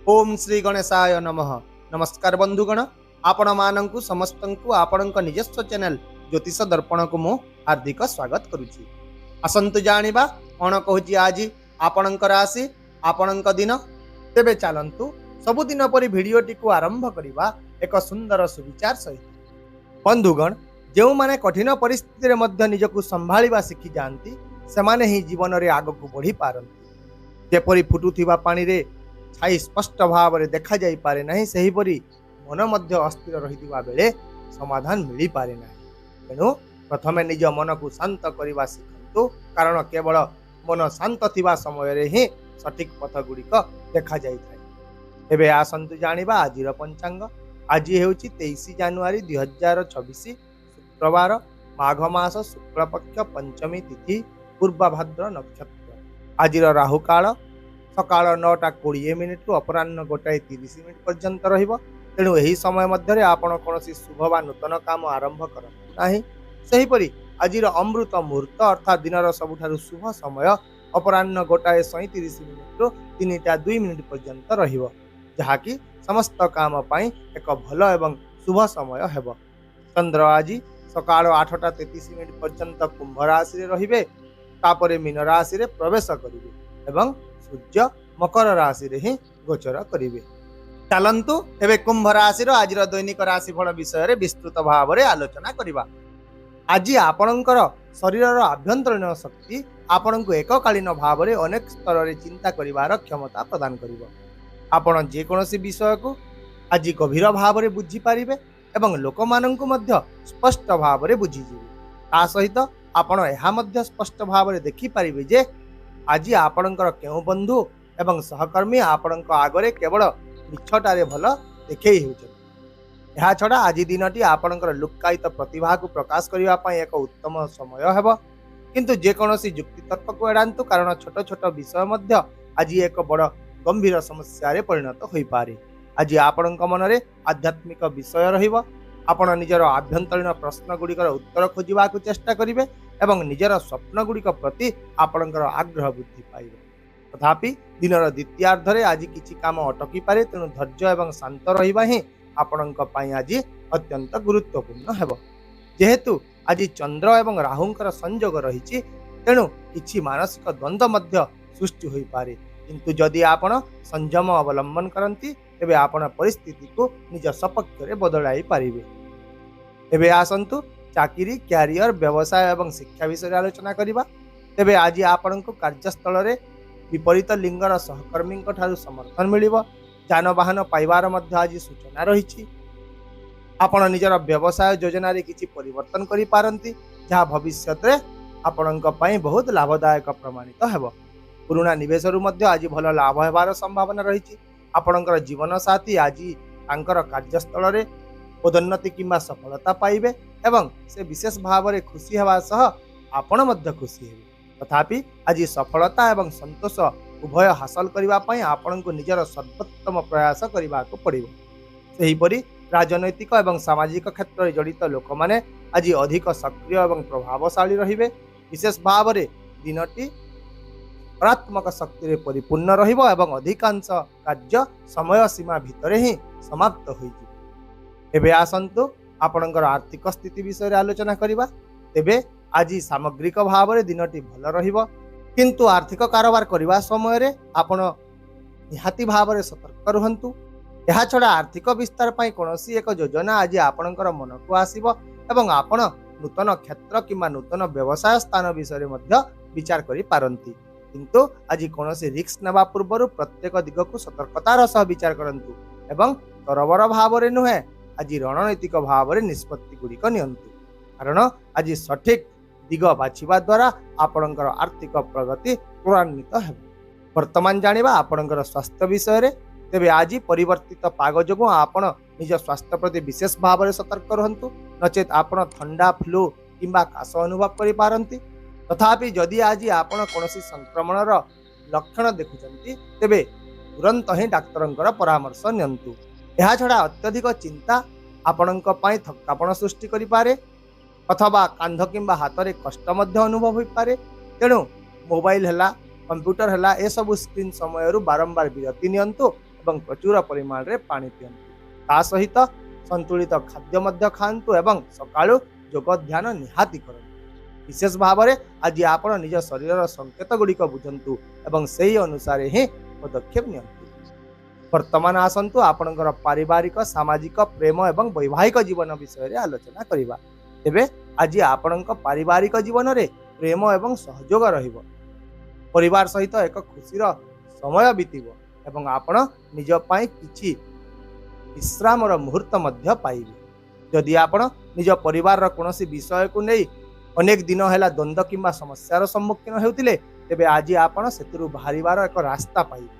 ओम श्री गणेशाय नमः। नमस्कार बंधुगण, आपण मानंकु समस्तंकु आपणक निजस्व चैनल ज्योतिष दर्पण को मु हार्दिक स्वागत करुछि। आसंतु जानिबा कोन कहूछि आज आपणक राशि आपणक दिन। तेबे चलंतु सबुदिन परि भिडियोटी को आरंभ करिबा एक सुंदर सुविचार सहित। बंधुगण, जो माने कठिन परिस्थिति रे मध्य निजकु संभाळिबा शिखि जानती सेमाने ही जीवन रे आगकु बढ़ी पारंती। जेपरि फुटुथिबा पानी रे छाई स्पष्ट भाव में देखा जाई पारे नहीं, सेहीपरि मन मध्य अस्थिर रहिथिबा बेले समाधान मिली पारे नहीं। तेणु प्रथमे निज मन को शांत करने शिखंतु, कारण केवल मन शांत थिबा समय रे ही सठिक पथ गुड़िक देखा जाई थाए। एबे आसंतु जानिबा आजिर पंचांग। आज हेउची 23 जानुआरी 2024 शुक्रवार, माघ मास शुक्ल पक्ष पंचमी तिथि, पूर्वभाद्र नक्षत्र। आजिर राहु काल सकाळ 9:20 रु अपराह्न 1:30 पर्यंत रहिबो। तेणु यही समय मध्य आपण कौन शुभ बा नूतन काम आरंभ करंतु नाही। सेहीपरि आजिर अमृत मुहूर्त अर्थात दिनर सबुठारु शुभ समय अपराह्न 1:37 रु 3:02 पर्यंत रहिबो, जहाँकि समस्त काम पाई एक भल एवं शुभ समय हेबो। चंद्र आज सकाळ 8:33 पर्यंत कुंभ राशि रे रहिबे, तापरे मीन राशि रे प्रवेश करिवे एवं सूर्य मकर राशि रे ही गोचर करिवे। चलंतु एबे कुंभ राशि रो आजिर दैनिक राशिफल विषय रे विस्तृत भाव रे आलोचना करिबा। आज आपणकर शरीरर आभ्यंतरीण शक्ति आपणको एककालीन भाव रे अनेक स्तर रे चिंता करिवार क्षमता प्रदान करिवो। आपण जे कोनोसी विषय को आज गभीर भाव रे बुझी पारिबे एवं लोकमानंकु मध्य स्पष्ट भाव रे बुझी जिवे। ता सहित आपण एहा मध्य स्पष्ट भाव रे देखि पारिबे जे आज आपणकर केउ बंधु एवं सहकर्मी आपणक आगरे केवल मिछटारे भल देखै हेउछन। एहा छडा आज दिनटी आपणकर लुक्कायित प्रतिभा को प्रकाश करिवा पई एक उत्तम समय हेबो। किंतु जे कोनोसी युक्ति तर्क को एडांतु, कारण छोट छोट विषय मध्य आज एक बड़ गंभीर समस्या रे परिणत होई पारे। आज आपणक मनरे आध्यात्मिक विषय रहिबो। आपण निजर आभ्यंतरीण प्रश्न गुड़िकर उत्तर खोजिबा को चेष्टा करिवे एवं निजर स्वप्न गुड़िक प्रति आपणकर आग्रह वृद्धि पाइबे। तथापि दिनर द्वितीयार्धरे आज किछि काम अटकी पारे, तेणु धैर्य एवं शांत रहिबा ही आपणक पई आज अत्यंत गुरुत्वपूर्ण हेबो। जेहेतु आज चंद्र एवं राहुंकर संयोग रहिछि, तेणु किछि मानसिक द्वंद्व मध्य सृष्टि होई पारे। किंतु जदि आपण संयम अवलंबन करंती तेबे आपण परिस्थिति को निज सपक्ष रे बदलाई पारिबे। एबे आसंतु चाकरी, क्यारियर, व्यवसाय एवं शिक्षा विषय आलोचना करिबा। तेबे आज आपणको कार्यस्थल रे विपरीत लिंगर सहकर्मी ठारू समर्थन मिलिबो। जानवाहन पाइबार मध्य आज सूचना रहिछि। आपण निजर व्यवसाय योजना रे किछि परिवर्तन करि पारंती, जहा भविष्यत रे आपणक पई बहुत लाभदायक प्रमाणित हेबो। पुराना निवेश रु मध्य आज भल लाभ हेबार संभावना रहिछि। आपणकर जीवन साथी आज तांकर कार्यस्थल रे पदोन्नति किंबा सफलता पाइबे एवं से विशेष भाव रे खुशी हेबा सह आपण मध्य खुशी हेबे। तथापि आज सफलता एवं संतोष उभय हासिल करिबा पई आपणको निजर सर्वोत्तम प्रयास करिबा को पड़िबो। सेहीपरि राजनैतिक एवं सामाजिक क्षेत्र रे जड़ित लोक माने आज अधिक सक्रिय एवं प्रभावशाली रहिबे। विशेष भाव रे दिनटी सकारात्मक शक्ति रे परिपूर्ण रहिबो एवं अधिकांश कार्य समय सीमा भितरे ही समाप्त होई जिवो। एबे आसंतु आपणकर आर्थिक स्थिति विषय रे आलोचना करिबा। तेबे आज सामग्रिक भाव रे दिनटी भल रहिबो, किंतु आर्थिक कारोबार करिबा समय रे आपण निहाती भाव रे सतर्क रहंतु। एहा छडा आर्थिक विस्तार पई कोनोसी एक योजना आज आपणकर मन को आसीबो एवं आपण नूतन क्षेत्र किंबा नूतन व्यवसाय स्थान विषय रे मध्य विचार करि पारंती। किंतु आज कोनोसी रिस्क नेबा पूर्व प्रत्येक दिग को सतर्कतार सह विचार करंतु एवं तरबर भाव रे नुहे आज रणनैतिक भाव रे निष्पत्ति गुड़िक नियंतु, कारण आज सठिक दिग बाछिबा द्वारा आपणकर आर्थिक प्रगति त्वरान्वित हेबो। वर्तमान जानिबा आपणकर स्वास्थ्य विषय रे। तेबे आज परिवर्तित पाग जोगु आपण निज स्वास्थ्य प्रति विशेष भाव रे सतर्क रहंतु, नचेत आपण ठंडा, फ्लू किंबा काश अनुभव करि पारंती। तथापि जदि आज आपण कोनोसी संक्रमणर लक्षण देखुचंती तेबे तुरंत ही डाक्तरंकर परामर्श नियंतु। एहा छडा अत्यधिक चिंता आपणक पई थक्कापण सृष्टि करि पारे अथवा कांध किंबा हाथ रे कष्ट मध्य अनुभव होई पारे। तेणु मोबाइल हला, कंप्यूटर हला, ए सब स्क्रीन समय बारंबार विरति नियंतु ଏବଂ ପ୍ରଚୁର ପରିମାଣରେ ପାଣି ପିଅନ୍ତୁ। ତା ସହିତ ସନ୍ତୁଳିତ ଖାଦ୍ୟ ମଧ୍ୟ ଖାଆନ୍ତୁ ଏବଂ ସକାଳୁ ଯୋଗ ଧ୍ୟାନ ନିହାତି କରନ୍ତୁ। ବିଶେଷ ଭାବରେ ଆଜି ଆପଣ ନିଜ ଶରୀରର ସଂକେତ ଗୁଡ଼ିକ ବୁଝନ୍ତୁ ଏବଂ ସେହି ଅନୁସାରେ ହିଁ ପଦକ୍ଷେପ ନିଅନ୍ତୁ। ବର୍ତ୍ତମାନ ଆସନ୍ତୁ ଆପଣଙ୍କର ପାରିବାରିକ, ସାମାଜିକ, ପ୍ରେମ ଏବଂ ବୈବାହିକ ଜୀବନ ବିଷୟରେ ଆଲୋଚନା କରିବା। ତେବେ ଆଜି ଆପଣଙ୍କ ପାରିବାରିକ ଜୀବନରେ ପ୍ରେମ ଏବଂ ସହଯୋଗ ରହିବ। ପରିବାର ସହିତ ଏକ ଖୁସିର ସମୟ ବିତିବ ଏବଂ ଆପଣ ନିଜ ପାଇଁ କିଛି ବିଶ୍ରାମର ମୁହୂର୍ତ୍ତ ମଧ୍ୟ ପାଇବେ। ଯଦି ଆପଣ ନିଜ ପରିବାରର କୌଣସି ବିଷୟକୁ ନେଇ ଅନେକ ଦିନ ହେଲା ଦ୍ୱନ୍ଦ୍ୱ କିମ୍ବା ସମସ୍ୟାର ସମ୍ମୁଖୀନ ହେଉଥିଲେ, ତେବେ ଆଜି ଆପଣ ସେଥିରୁ ବାହାରିବାର ଏକ ରାସ୍ତା ପାଇବେ।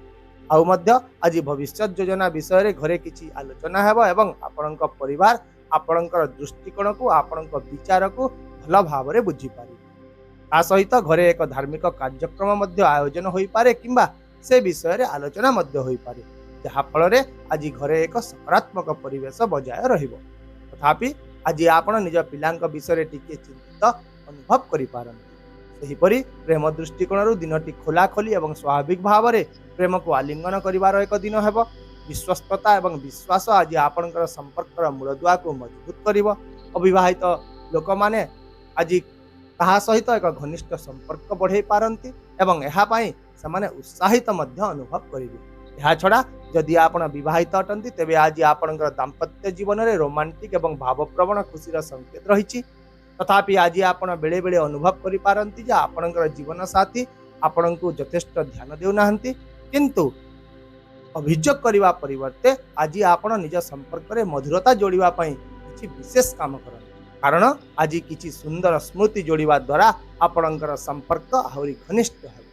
ଆଉ ମଧ୍ୟ ଆଜି ଭବିଷ୍ୟତ ଯୋଜନା ବିଷୟରେ ଘରେ କିଛି ଆଲୋଚନା ହେବ ଏବଂ ଆପଣଙ୍କ ପରିବାର ଆପଣଙ୍କର ଦୃଷ୍ଟିକୋଣକୁ, ଆପଣଙ୍କ ବିଚାରକୁ ଭଲ ଭାବରେ ବୁଝିପାରିବେ। ତା ସହିତ ଘରେ ଏକ ଧାର୍ମିକ କାର୍ଯ୍ୟକ୍ରମ ମଧ୍ୟ ଆୟୋଜନ ହୋଇପାରେ କିମ୍ବା ସେ ବିଷୟରେ ଆଲୋଚନା ମଧ୍ୟ ହୋଇପାରେ, ଯାହାଫଳରେ ଆଜି ଘରେ ଏକ ସକାରାତ୍ମକ ପରିବେଶ ବଜାୟ ରହିବ। ତଥାପି ଆଜି ଆପଣ ନିଜ ପିଲାଙ୍କ ବିଷୟରେ ଟିକିଏ ଚିନ୍ତିତ ଅନୁଭବ କରିପାରନ୍ତି। ସେହିପରି ପ୍ରେମ ଦୃଷ୍ଟିକୋଣରୁ ଦିନଟି ଖୋଲାଖୋଲି ଏବଂ ସ୍ୱାଭାବିକ ଭାବରେ ପ୍ରେମକୁ ଆଲିଙ୍ଗନ କରିବାର ଏକ ଦିନ ହେବ। ବିଶ୍ୱସ୍ତତା ଏବଂ ବିଶ୍ୱାସ ଆଜି ଆପଣଙ୍କର ସମ୍ପର୍କର ମୂଳଦୁଆକୁ ମଜବୁତ କରିବ। ଅବିବାହିତ ଲୋକମାନେ ଆଜି ତାହା ସହିତ ଏକ ଘନିଷ୍ଠ ସମ୍ପର୍କ ବଢ଼ାଇ ପାରନ୍ତି ଏବଂ ଏହା ପାଇଁ ସେମାନେ ଉତ୍ସାହିତ ମଧ୍ୟ ଅନୁଭବ କରିବେ। ଏହାଛଡ଼ା ଯଦି ଆପଣ ବିବାହିତ ଅଟନ୍ତି, ତେବେ ଆଜି ଆପଣଙ୍କର ଦାମ୍ପତ୍ୟ ଜୀବନରେ ରୋମାଣ୍ଟିକ ଏବଂ ଭାବପ୍ରବଣ ଖୁସିର ସଂକେତ ରହିଛି। ତଥାପି ଆଜି ଆପଣ ବେଳେବେଳେ ଅନୁଭବ କରିପାରନ୍ତି ଯେ ଆପଣଙ୍କର ଜୀବନସାଥୀ ଆପଣଙ୍କୁ ଯଥେଷ୍ଟ ଧ୍ୟାନ ଦେଉନାହାନ୍ତି, କିନ୍ତୁ ଅଭିଯୋଗ କରିବା ପରିବର୍ତ୍ତେ ଆଜି ଆପଣ ନିଜ ସମ୍ପର୍କରେ ମଧୁରତା ଯୋଡ଼ିବା ପାଇଁ କିଛି ବିଶେଷ କାମ କରନ୍ତି। କାରଣ ଆଜି କିଛି ସୁନ୍ଦର ସ୍ମୃତି ଯୋଡ଼ିବା ଦ୍ୱାରା ଆପଣଙ୍କର ସମ୍ପର୍କ ଆହୁରି ଘନିଷ୍ଠ ହେବ।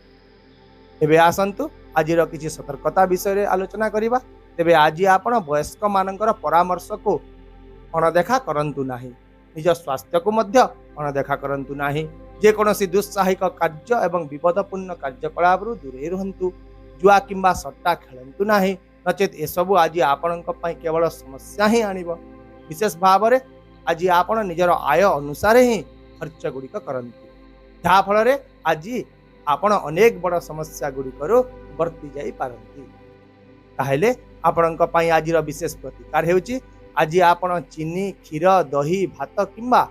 ଏବେ ଆସନ୍ତୁ ଆଜିର କିଛି ସତର୍କତା ବିଷୟରେ ଆଲୋଚନା କରିବା। ତେବେ ଆଜି ଆପଣ ବୟସ୍କମାନଙ୍କର ପରାମର୍ଶକୁ ଅଣଦେଖା କରନ୍ତୁ ନାହିଁ। ନିଜ ସ୍ୱାସ୍ଥ୍ୟକୁ ମଧ୍ୟ ଅଣଦେଖା କରନ୍ତୁ ନାହିଁ। ଯେକୌଣସି ଦୁଃସାହସିକ କାର୍ଯ୍ୟ ଏବଂ ବିପଦପୂର୍ଣ୍ଣ କାର୍ଯ୍ୟକଳାପରୁ ଦୂରେଇ ରୁହନ୍ତୁ। ଜୁଆ କିମ୍ବା ସଟ୍ଟା ଖେଳନ୍ତୁ ନାହିଁ, ନଚେତ୍ ଏସବୁ ଆଜି ଆପଣଙ୍କ ପାଇଁ କେବଳ ସମସ୍ୟା ହିଁ ଆଣିବ। ବିଶେଷ ଭାବରେ ଆଜି ଆପଣ ନିଜର ଆୟ ଅନୁସାରେ ହିଁ ଖର୍ଚ୍ଚ ଗୁଡ଼ିକ କରନ୍ତୁ, ଯାହାଫଳରେ ଆଜି ଆପଣ ଅନେକ ବଡ଼ ସମସ୍ୟା ଗୁଡ଼ିକରୁ ବର୍ତ୍ତି ଯାଇପାରନ୍ତି। ତାହେଲେ ଆପଣଙ୍କ ପାଇଁ ଆଜିର ବିଶେଷ ପ୍ରତିକାର ହେଉଛି ଆଜି ଆପଣ ଚିନି, କ୍ଷୀର, ଦହି, ଭାତ କିମ୍ବା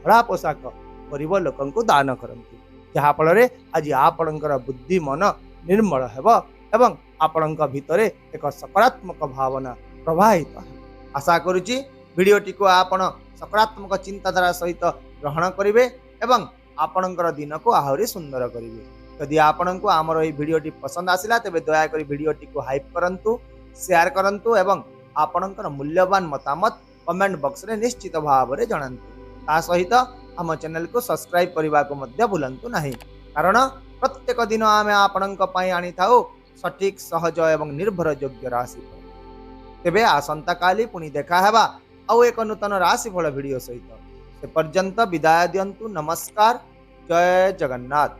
ଧଳା ପୋଷାକ ଗରିବ ଲୋକଙ୍କୁ ଦାନ କରନ୍ତୁ, ଯାହାଫଳରେ ଆଜି ଆପଣଙ୍କର ବୁଦ୍ଧି ମନ ନିର୍ମଳ ହେବ ଏବଂ ଆପଣଙ୍କ ଭିତରେ ଏକ ସକାରାତ୍ମକ ଭାବନା ପ୍ରବାହିତ ହେବ। ଆଶା କରୁଛି ଭିଡ଼ିଓଟିକୁ ଆପଣ ସକାରାତ୍ମକ ଚିନ୍ତାଧାରା ସହିତ ଗ୍ରହଣ କରିବେ ଏବଂ ଆପଣଙ୍କର ଦିନକୁ ଆହୁରି ସୁନ୍ଦର କରିବେ। ଯଦି ଆପଣଙ୍କୁ ଆମର ଏହି ଭିଡ଼ିଓଟି ପସନ୍ଦ ଆସିଲା, ତେବେ ଦୟାକରି ଭିଡ଼ିଓଟିକୁ ହାଇପ୍ କରନ୍ତୁ, ସେୟାର କରନ୍ତୁ ଏବଂ ଆପଣଙ୍କର ମୂଲ୍ୟବାନ ମତାମତ କମେଣ୍ଟ ବକ୍ସରେ ନିଶ୍ଚିତ ଭାବରେ ଜଣାନ୍ତୁ। ତା ସହିତ ଆମ ଚ୍ୟାନେଲକୁ ସବସ୍କ୍ରାଇବ୍ କରିବାକୁ ମଧ୍ୟ ଭୁଲନ୍ତୁ ନାହିଁ, କାରଣ ପ୍ରତ୍ୟେକ ଦିନ ଆମେ ଆପଣଙ୍କ ପାଇଁ ଆଣିଥାଉ ସଠିକ୍, ସହଜ ଏବଂ ନିର୍ଭରଯୋଗ୍ୟ ରାଶିଫଳ। ତେବେ ଆସନ୍ତାକାଲି ପୁଣି ଦେଖା ହେବା ଆଉ ଏକ ନୂତନ ରାଶିଫଳ ଭିଡ଼ିଓ ସହିତ। ସେ ପର୍ଯ୍ୟନ୍ତ ବିଦାୟ ଦିଅନ୍ତୁ। ନମସ୍କାର। ଜୟ ଜଗନ୍ନାଥ।